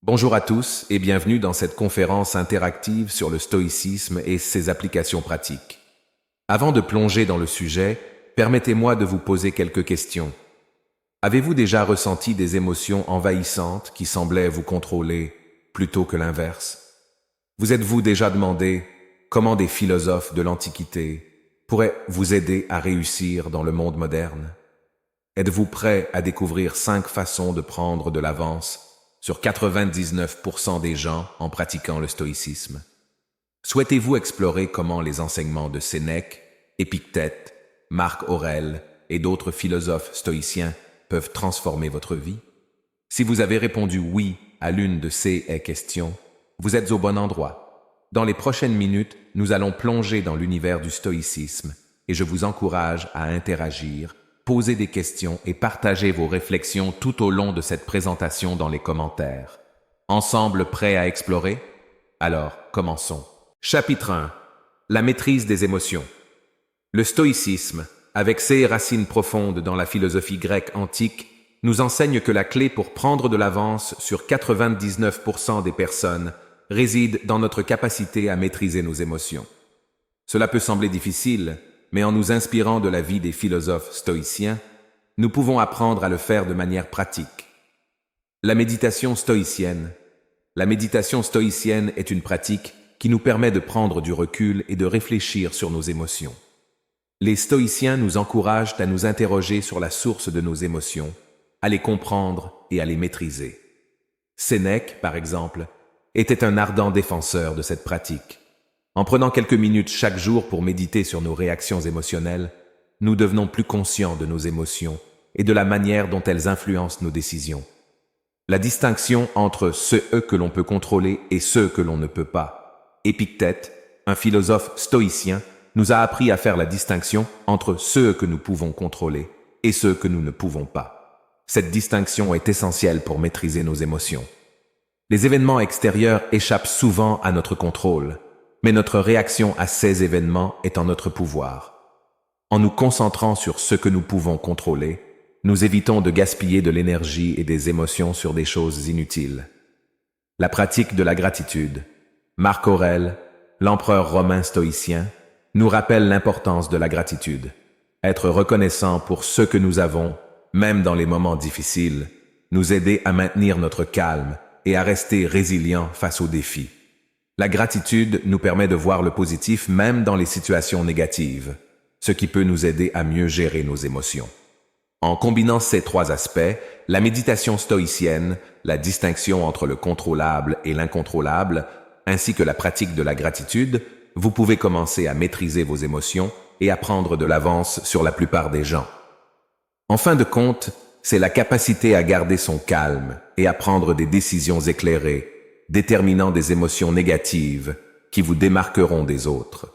Bonjour à tous et bienvenue dans cette conférence interactive sur le stoïcisme et ses applications pratiques. Avant de plonger dans le sujet, permettez-moi de vous poser quelques questions. Avez-vous déjà ressenti des émotions envahissantes qui semblaient vous contrôler plutôt que l'inverse? Vous êtes-vous déjà demandé comment des philosophes de l'Antiquité pourraient vous aider à réussir dans le monde moderne? Êtes-vous prêt à découvrir 5 façons de prendre de l'avance sur 99% des gens en pratiquant le stoïcisme? Souhaitez-vous explorer comment les enseignements de Sénèque, Épictète, Marc Aurèle et d'autres philosophes stoïciens peuvent transformer votre vie? Si vous avez répondu oui à l'une de ces questions, vous êtes au bon endroit. Dans les prochaines minutes, nous allons plonger dans l'univers du stoïcisme et je vous encourage à interagir, poser des questions et partager vos réflexions tout au long de cette présentation dans les commentaires. Ensemble prêts à explorer? Alors, commençons. Chapitre 1. La maîtrise des émotions. Le stoïcisme, avec ses racines profondes dans la philosophie grecque antique, nous enseigne que la clé pour prendre de l'avance sur 99% des personnes réside dans notre capacité à maîtriser nos émotions. Cela peut sembler difficile, mais en nous inspirant de la vie des philosophes stoïciens, nous pouvons apprendre à le faire de manière pratique. La méditation stoïcienne. La méditation stoïcienne est une pratique qui nous permet de prendre du recul et de réfléchir sur nos émotions. Les stoïciens nous encouragent à nous interroger sur la source de nos émotions, à les comprendre et à les maîtriser. Sénèque, par exemple, était un ardent défenseur de cette pratique. En prenant quelques minutes chaque jour pour méditer sur nos réactions émotionnelles, nous devenons plus conscients de nos émotions et de la manière dont elles influencent nos décisions. La distinction entre ceux que l'on peut contrôler et ceux que l'on ne peut pas. Épictète, un philosophe stoïcien, nous a appris à faire la distinction entre ceux que nous pouvons contrôler et ceux que nous ne pouvons pas. Cette distinction est essentielle pour maîtriser nos émotions. Les événements extérieurs échappent souvent à notre contrôle, mais notre réaction à ces événements est en notre pouvoir. En nous concentrant sur ce que nous pouvons contrôler, nous évitons de gaspiller de l'énergie et des émotions sur des choses inutiles. La pratique de la gratitude. Marc Aurèle, l'empereur romain stoïcien, nous rappelle l'importance de la gratitude. Être reconnaissant pour ce que nous avons, même dans les moments difficiles, nous aider à maintenir notre calme et à rester résilients face aux défis. La gratitude nous permet de voir le positif même dans les situations négatives, ce qui peut nous aider à mieux gérer nos émotions. En combinant ces 3 aspects, la méditation stoïcienne, la distinction entre le contrôlable et l'incontrôlable, ainsi que la pratique de la gratitude, vous pouvez commencer à maîtriser vos émotions et à prendre de l'avance sur la plupart des gens. En fin de compte, c'est la capacité à garder son calme et à prendre des décisions éclairées, déterminant des émotions négatives qui vous démarqueront des autres.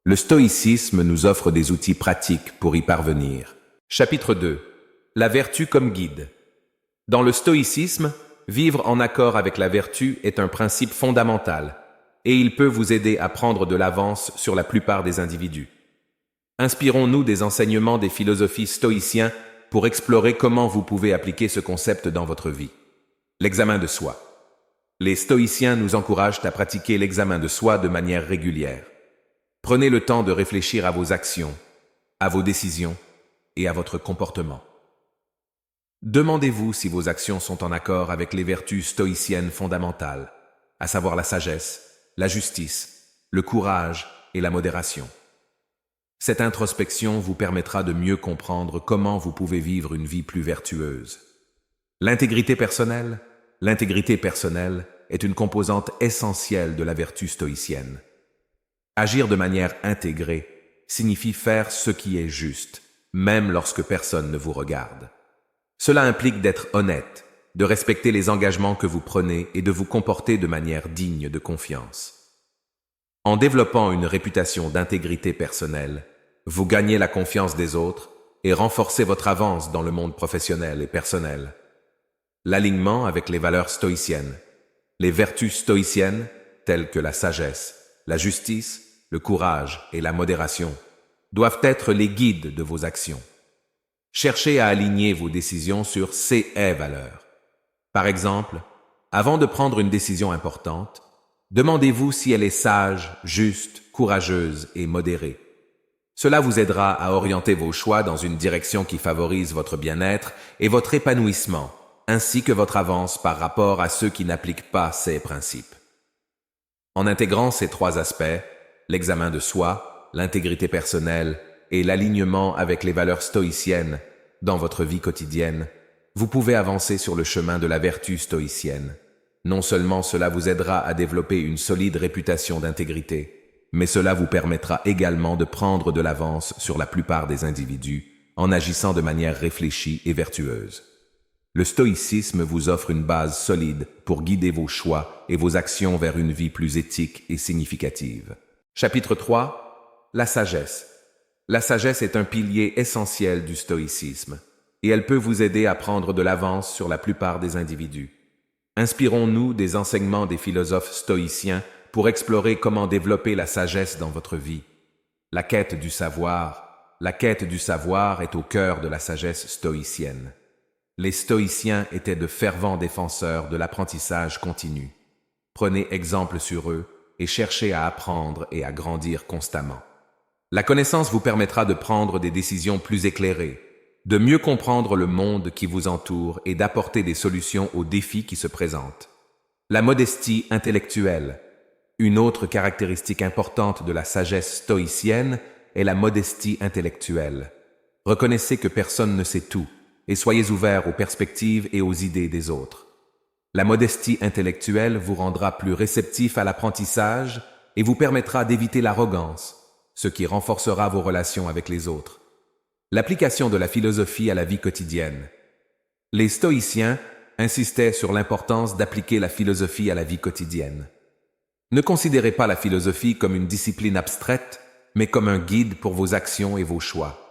Le stoïcisme nous offre des outils pratiques pour y parvenir. Chapitre 2. La vertu comme guide. Dans le stoïcisme, vivre en accord avec la vertu est un principe fondamental et il peut vous aider à prendre de l'avance sur la plupart des individus. Inspirons-nous des enseignements des philosophies stoïciens pour explorer comment vous pouvez appliquer ce concept dans votre vie. L'examen de soi. Les stoïciens nous encouragent à pratiquer l'examen de soi de manière régulière. Prenez le temps de réfléchir à vos actions, à vos décisions et à votre comportement. Demandez-vous si vos actions sont en accord avec les vertus stoïciennes fondamentales, à savoir la sagesse, la justice, le courage et la modération. Cette introspection vous permettra de mieux comprendre comment vous pouvez vivre une vie plus vertueuse. L'intégrité personnelle est une composante essentielle de la vertu stoïcienne. Agir de manière intégrée signifie faire ce qui est juste, même lorsque personne ne vous regarde. Cela implique d'être honnête, de respecter les engagements que vous prenez et de vous comporter de manière digne de confiance. En développant une réputation d'intégrité personnelle, vous gagnez la confiance des autres et renforcez votre avance dans le monde professionnel et personnel. L'alignement avec les valeurs stoïciennes. Les vertus stoïciennes, telles que la sagesse, la justice, le courage et la modération, doivent être les guides de vos actions. Cherchez à aligner vos décisions sur ces valeurs. Par exemple, Avant de prendre une décision importante, demandez-vous si elle est sage, juste, courageuse et modérée. Cela vous aidera à orienter vos choix dans une direction qui favorise votre bien-être et votre épanouissement, ainsi que votre avance par rapport à ceux qui n'appliquent pas ces principes. En intégrant ces trois aspects, l'examen de soi, l'intégrité personnelle et l'alignement avec les valeurs stoïciennes dans votre vie quotidienne, vous pouvez avancer sur le chemin de la vertu stoïcienne. Non seulement cela vous aidera à développer une solide réputation d'intégrité, mais cela vous permettra également de prendre de l'avance sur la plupart des individus en agissant de manière réfléchie et vertueuse. Le stoïcisme vous offre une base solide pour guider vos choix et vos actions vers une vie plus éthique et significative. Chapitre 3. La sagesse. La sagesse est un pilier essentiel du stoïcisme, et elle peut vous aider à prendre de l'avance sur la plupart des individus. Inspirons-nous des enseignements des philosophes stoïciens pour explorer comment développer la sagesse dans votre vie. La quête du savoir est au cœur de la sagesse stoïcienne. Les stoïciens étaient de fervents défenseurs de l'apprentissage continu. Prenez exemple sur eux et cherchez à apprendre et à grandir constamment. La connaissance vous permettra de prendre des décisions plus éclairées, de mieux comprendre le monde qui vous entoure et d'apporter des solutions aux défis qui se présentent. La modestie intellectuelle. Une autre caractéristique importante de la sagesse stoïcienne est la modestie intellectuelle. Reconnaissez que personne ne sait tout et soyez ouverts aux perspectives et aux idées des autres. La modestie intellectuelle vous rendra plus réceptif à l'apprentissage et vous permettra d'éviter l'arrogance, ce qui renforcera vos relations avec les autres. L'application de la philosophie à la vie quotidienne. Les stoïciens insistaient sur l'importance d'appliquer la philosophie à la vie quotidienne. Ne considérez pas la philosophie comme une discipline abstraite, mais comme un guide pour vos actions et vos choix.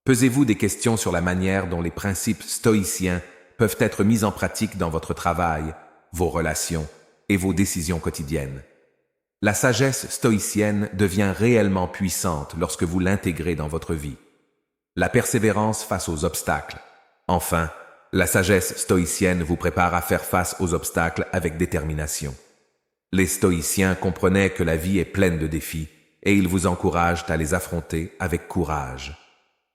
Posez-vous des questions sur la manière dont les principes stoïciens peuvent être mis en pratique dans votre travail, vos relations et vos décisions quotidiennes. La sagesse stoïcienne devient réellement puissante lorsque vous l'intégrez dans votre vie. La persévérance face aux obstacles. Enfin, la sagesse stoïcienne vous prépare à faire face aux obstacles avec détermination. Les stoïciens comprenaient que la vie est pleine de défis et ils vous encouragent à les affronter avec courage.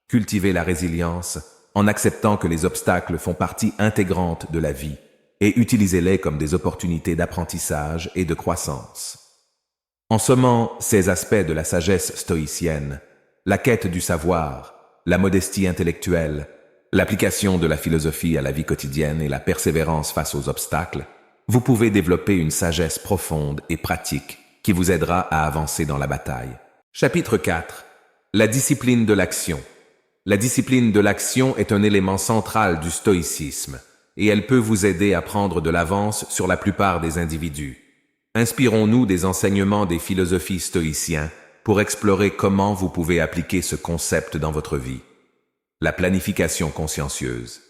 Cultivez la résilience en acceptant que les obstacles font partie intégrante de la vie et utilisez-les comme des opportunités d'apprentissage et de croissance. En sommant ces aspects de la sagesse stoïcienne, la quête du savoir, la modestie intellectuelle, l'application de la philosophie à la vie quotidienne et la persévérance face aux obstacles, vous pouvez développer une sagesse profonde et pratique qui vous aidera à avancer dans la bataille. Chapitre 4. La discipline de l'action. La discipline de l'action est un élément central du stoïcisme et elle peut vous aider à prendre de l'avance sur la plupart des individus. Inspirons-nous des enseignements des philosophies stoïciens pour explorer comment vous pouvez appliquer ce concept dans votre vie. La planification consciencieuse.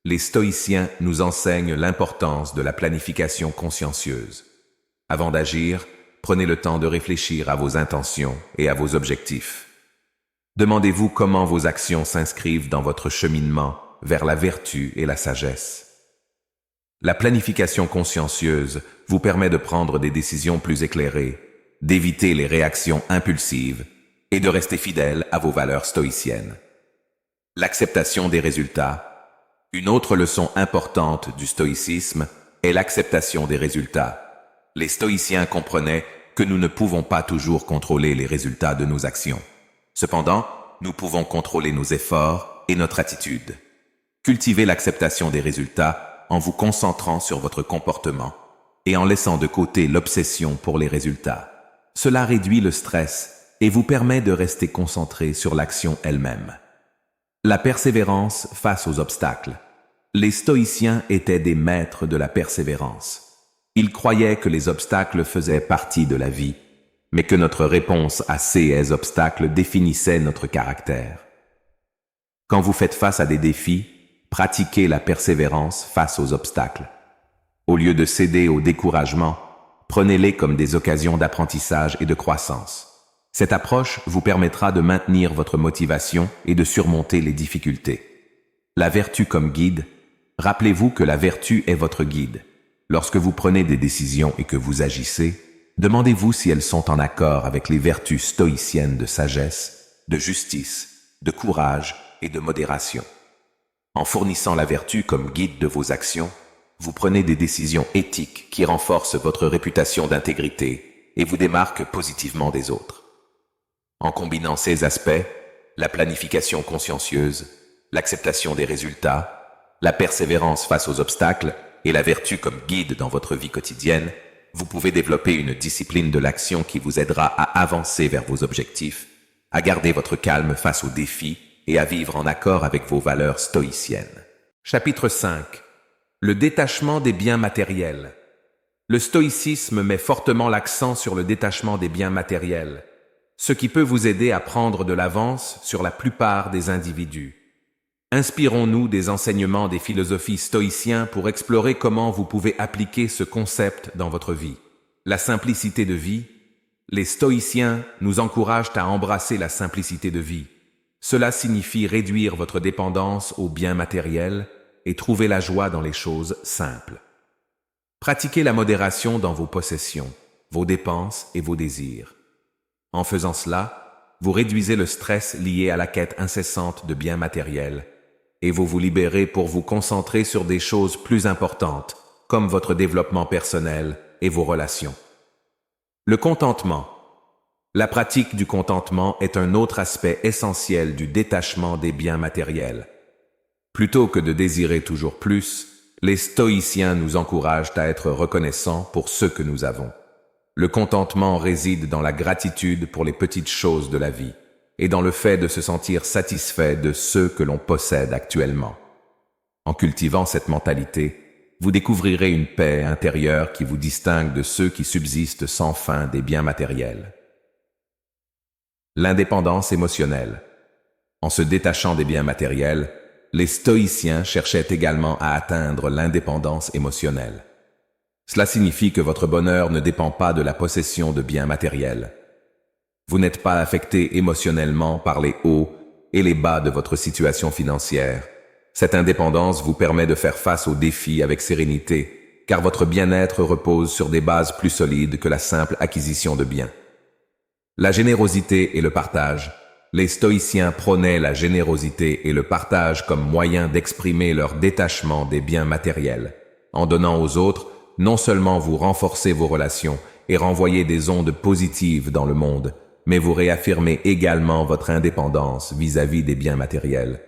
Les stoïciens nous enseignent l'importance de la planification consciencieuse. Avant d'agir, prenez le temps de réfléchir à vos intentions et à vos objectifs. Demandez-vous comment vos actions s'inscrivent dans votre cheminement vers la vertu et la sagesse. La planification consciencieuse vous permet de prendre des décisions plus éclairées, d'éviter les réactions impulsives et de rester fidèle à vos valeurs stoïciennes. L'acceptation des résultats. Une autre leçon importante du stoïcisme est l'acceptation des résultats. Les stoïciens comprenaient que nous ne pouvons pas toujours contrôler les résultats de nos actions. Cependant, nous pouvons contrôler nos efforts et notre attitude. Cultivez l'acceptation des résultats en vous concentrant sur votre comportement et en laissant de côté l'obsession pour les résultats. Cela réduit le stress et vous permet de rester concentré sur l'action elle-même. La persévérance face aux obstacles. Les stoïciens étaient des maîtres de la persévérance. Ils croyaient que les obstacles faisaient partie de la vie, mais que notre réponse à ces obstacles définissait notre caractère. Quand vous faites face à des défis, pratiquez la persévérance face aux obstacles. Au lieu de céder au découragement, prenez-les comme des occasions d'apprentissage et de croissance. Cette approche vous permettra de maintenir votre motivation et de surmonter les difficultés. La vertu comme guide. Rappelez-vous que la vertu est votre guide. Lorsque vous prenez des décisions et que vous agissez, demandez-vous si elles sont en accord avec les vertus stoïciennes de sagesse, de justice, de courage et de modération. En fournissant la vertu comme guide de vos actions, vous prenez des décisions éthiques qui renforcent votre réputation d'intégrité et vous démarquent positivement des autres. En combinant ces aspects, la planification consciencieuse, l'acceptation des résultats, la persévérance face aux obstacles et la vertu comme guide dans votre vie quotidienne, vous pouvez développer une discipline de l'action qui vous aidera à avancer vers vos objectifs, à garder votre calme face aux défis et à vivre en accord avec vos valeurs stoïciennes. Chapitre 5. Le détachement des biens matériels. Le stoïcisme met fortement l'accent sur le détachement des biens matériels, ce qui peut vous aider à prendre de l'avance sur la plupart des individus. Inspirons-nous des enseignements des philosophies stoïciens pour explorer comment vous pouvez appliquer ce concept dans votre vie. La simplicité de vie. Les stoïciens nous encouragent à embrasser la simplicité de vie. Cela signifie réduire votre dépendance aux biens matériels et trouver la joie dans les choses simples. Pratiquez la modération dans vos possessions, vos dépenses et vos désirs. En faisant cela, vous réduisez le stress lié à la quête incessante de biens matériels et vous vous libérez pour vous concentrer sur des choses plus importantes, comme votre développement personnel et vos relations. Le contentement. La pratique du contentement est un autre aspect essentiel du détachement des biens matériels. Plutôt que de désirer toujours plus, les stoïciens nous encouragent à être reconnaissants pour ce que nous avons. Le contentement réside dans la gratitude pour les petites choses de la vie et dans le fait de se sentir satisfait de ce que l'on possède actuellement. En cultivant cette mentalité, vous découvrirez une paix intérieure qui vous distingue de ceux qui subsistent sans fin des biens matériels. L'indépendance émotionnelle. En se détachant des biens matériels, les stoïciens cherchaient également à atteindre l'indépendance émotionnelle. Cela signifie que votre bonheur ne dépend pas de la possession de biens matériels. Vous n'êtes pas affecté émotionnellement par les hauts et les bas de votre situation financière. Cette indépendance vous permet de faire face aux défis avec sérénité, car votre bien-être repose sur des bases plus solides que la simple acquisition de biens. La générosité et le partage. Les stoïciens prônaient la générosité et le partage comme moyen d'exprimer leur détachement des biens matériels. En donnant aux autres, non seulement vous renforcez vos relations et renvoyez des ondes positives dans le monde, mais vous réaffirmez également votre indépendance vis-à-vis des biens matériels.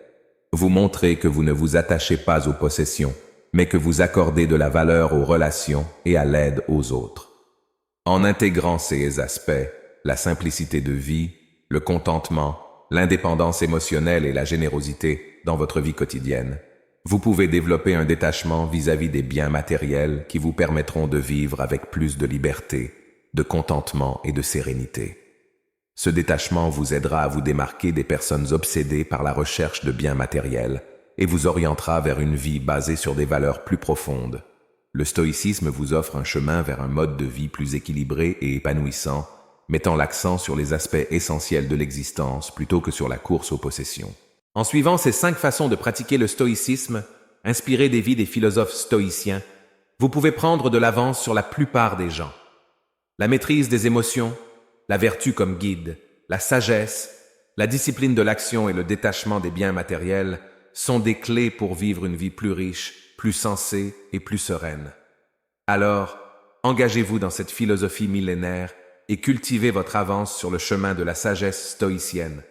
Vous montrez que vous ne vous attachez pas aux possessions, mais que vous accordez de la valeur aux relations et à l'aide aux autres. En intégrant ces aspects, la simplicité de vie, le contentement, l'indépendance émotionnelle et la générosité dans votre vie quotidienne, vous pouvez développer un détachement vis-à-vis des biens matériels qui vous permettront de vivre avec plus de liberté, de contentement et de sérénité. Ce détachement vous aidera à vous démarquer des personnes obsédées par la recherche de biens matériels et vous orientera vers une vie basée sur des valeurs plus profondes. Le stoïcisme vous offre un chemin vers un mode de vie plus équilibré et épanouissant, mettant l'accent sur les aspects essentiels de l'existence plutôt que sur la course aux possessions. En suivant ces 5 façons de pratiquer le stoïcisme, inspirées des vies des philosophes stoïciens, vous pouvez prendre de l'avance sur la plupart des gens. La maîtrise des émotions, la vertu comme guide, la sagesse, la discipline de l'action et le détachement des biens matériels sont des clés pour vivre une vie plus riche, plus sensée et plus sereine. Alors, engagez-vous dans cette philosophie millénaire et cultivez votre avance sur le chemin de la sagesse stoïcienne.